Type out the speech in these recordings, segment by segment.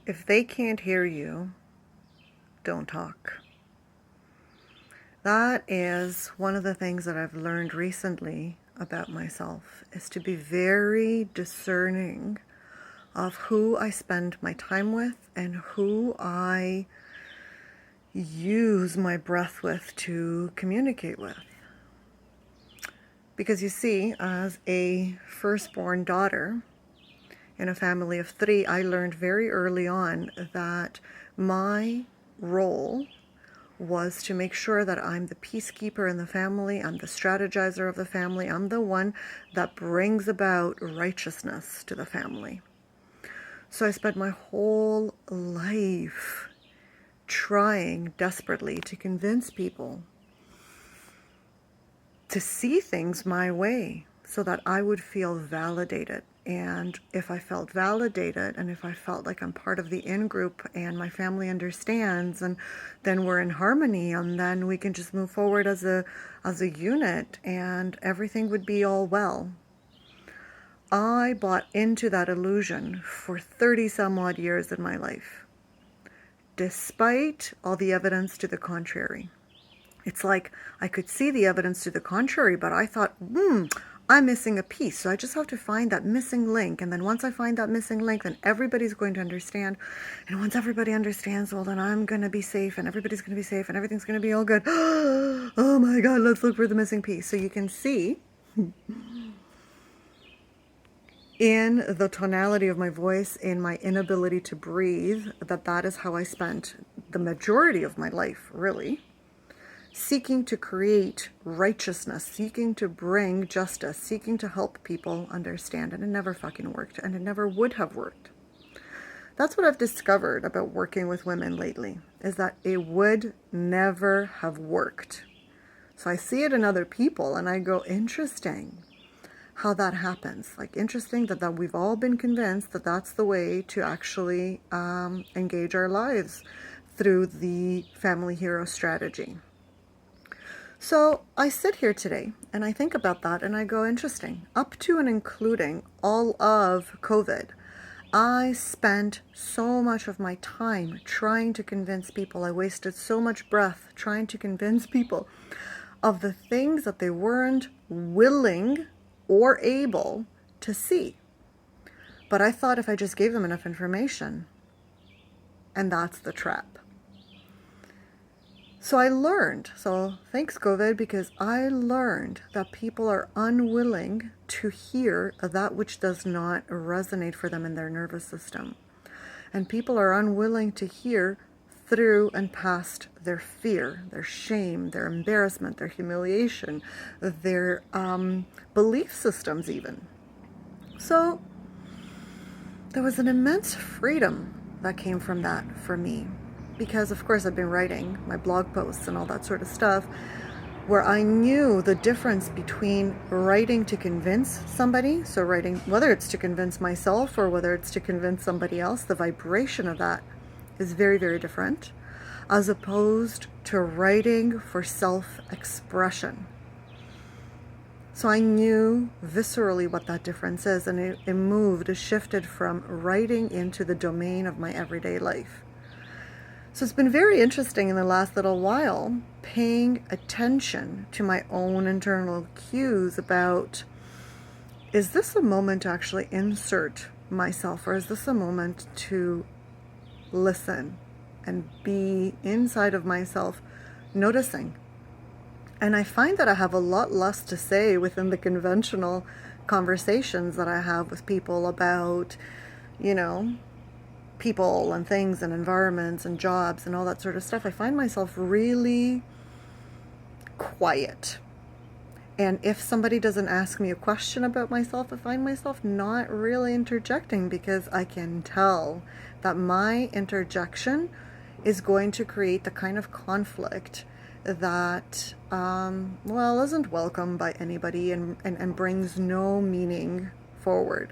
If they can't hear you, don't talk. That is one of the things that I've learned recently about myself, is to be very discerning of who I spend my time with and who I use my breath with to communicate with. Because you see, as a firstborn daughter in a family of 3, I learned very early on that my role was to make sure that I'm the peacekeeper in the family, I'm the strategizer of the family, I'm the one that brings about righteousness to the family. So I spent my whole life trying desperately to convince people to see things my way so that I would feel validated. And if I felt validated and if I felt like I'm part of the in-group and my family understands, and then we're in harmony, and then we can just move forward as a unit and everything would be all well. I bought into that illusion for 30 some odd years in my life, despite all the evidence to the contrary. It's like I could see the evidence to the contrary, but I thought, I'm missing a piece. So I just have to find that missing link. And then once I find that missing link, then everybody's going to understand. And once everybody understands, well, then I'm going to be safe and everybody's going to be safe and everything's going to be all good. Oh my God, let's look for the missing piece. So you can see in the tonality of my voice, in my inability to breathe, that is how I spent the majority of my life, really. Seeking to create righteousness, seeking to bring justice, seeking to help people understand, and it never fucking worked, and it never would have worked. That's what I've discovered about working with women lately, is that it would never have worked. So I see it in other people, and I go, interesting how that happens. Like, interesting that we've all been convinced that that's the way to actually engage our lives through the family hero strategy. So I sit here today and I think about that and I go, interesting. Up to and including all of COVID, I spent so much of my time trying to convince people. I wasted so much breath trying to convince people of the things that they weren't willing or able to see. But I thought if I just gave them enough information, and that's the trap. So I learned, so thanks COVID, because I learned that people are unwilling to hear that which does not resonate for them in their nervous system. And people are unwilling to hear through and past their fear, their shame, their embarrassment, their humiliation, their belief systems even. So there was an immense freedom that came from that for me. Because of course I've been writing my blog posts and all that sort of stuff, where I knew the difference between writing to convince somebody, so writing, whether it's to convince myself or whether it's to convince somebody else, the vibration of that is very, very different, as opposed to writing for self-expression. So I knew viscerally what that difference is, and it shifted from writing into the domain of my everyday life. So it's been very interesting in the last little while paying attention to my own internal cues about, is this a moment to actually insert myself, or is this a moment to listen and be inside of myself noticing? And I find that I have a lot less to say within the conventional conversations that I have with people about, people and things and environments and jobs and all that sort of stuff. I find myself really quiet. And if somebody doesn't ask me a question about myself, I find myself not really interjecting, because I can tell that my interjection is going to create the kind of conflict that, isn't welcome by anybody and brings no meaning forward.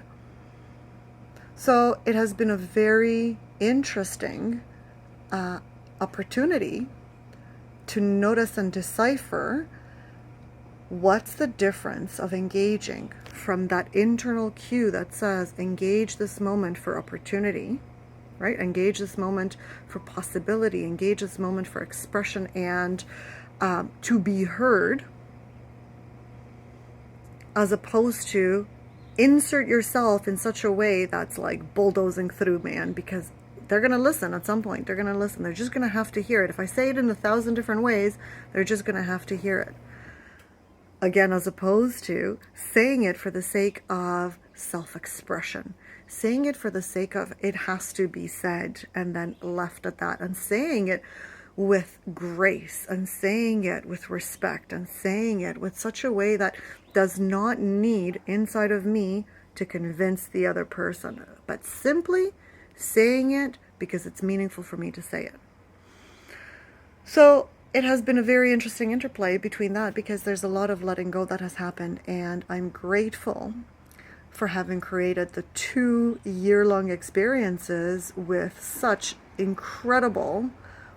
So it has been a very interesting opportunity to notice and decipher what's the difference of engaging from that internal cue that says, engage this moment for opportunity, right? Engage this moment for possibility, engage this moment for expression and to be heard, as opposed to insert yourself in such a way that's like bulldozing through, man, because they're going to listen at some point. They're going to listen. They're just going to have to hear it. If I say it in 1,000 different ways, they're just going to have to hear it. Again, as opposed to saying it for the sake of self-expression, saying it for the sake of it has to be said and then left at that, and saying it with grace, and saying it with respect, and saying it with such a way that does not need inside of me to convince the other person, but simply saying it because it's meaningful for me to say it. So it has been a very interesting interplay between that, because there's a lot of letting go that has happened, and I'm grateful for having created the 2-year-long experiences with such incredible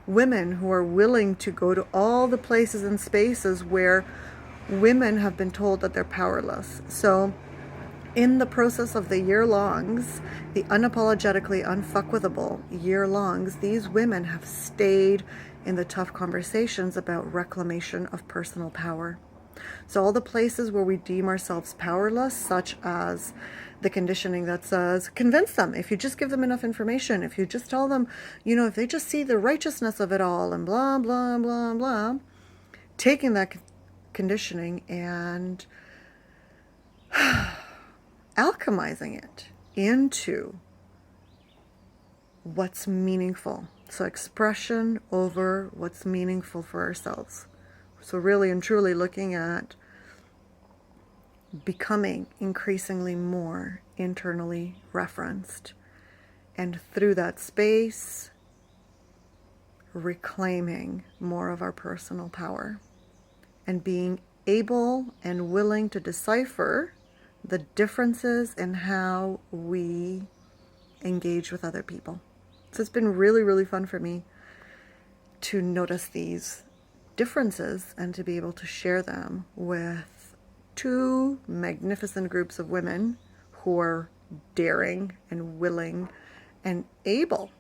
women who are willing to go to all the places and spaces where women have been told that they're powerless. So in the process of the year-longs, the unapologetically unfuckwithable year-longs, these women have stayed in the tough conversations about reclamation of personal power. So all the places where we deem ourselves powerless, such as the conditioning that says, convince them, if you just give them enough information, if you just tell them, if they just see the righteousness of it all, and blah, blah, blah, blah, taking that conditioning and alchemizing it into what's meaningful. So expression over what's meaningful for ourselves. So really and truly looking at becoming increasingly more internally referenced, and through that space reclaiming more of our personal power and being able and willing to decipher the differences in how we engage with other people. So it's been really, really fun for me to notice these differences and to be able to share them with 2 magnificent groups of women who are daring and willing and able.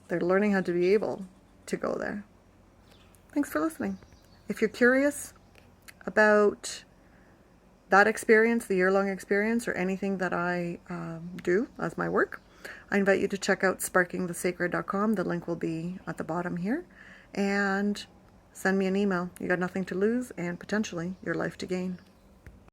They're learning how to be able to go there. Thanks for listening. If you're curious about that experience, the year-long experience, or anything that I do as my work, I invite you to check out sparkingthesacred.com. The link will be at the bottom here. And send me an email. You got nothing to lose and potentially your life to gain.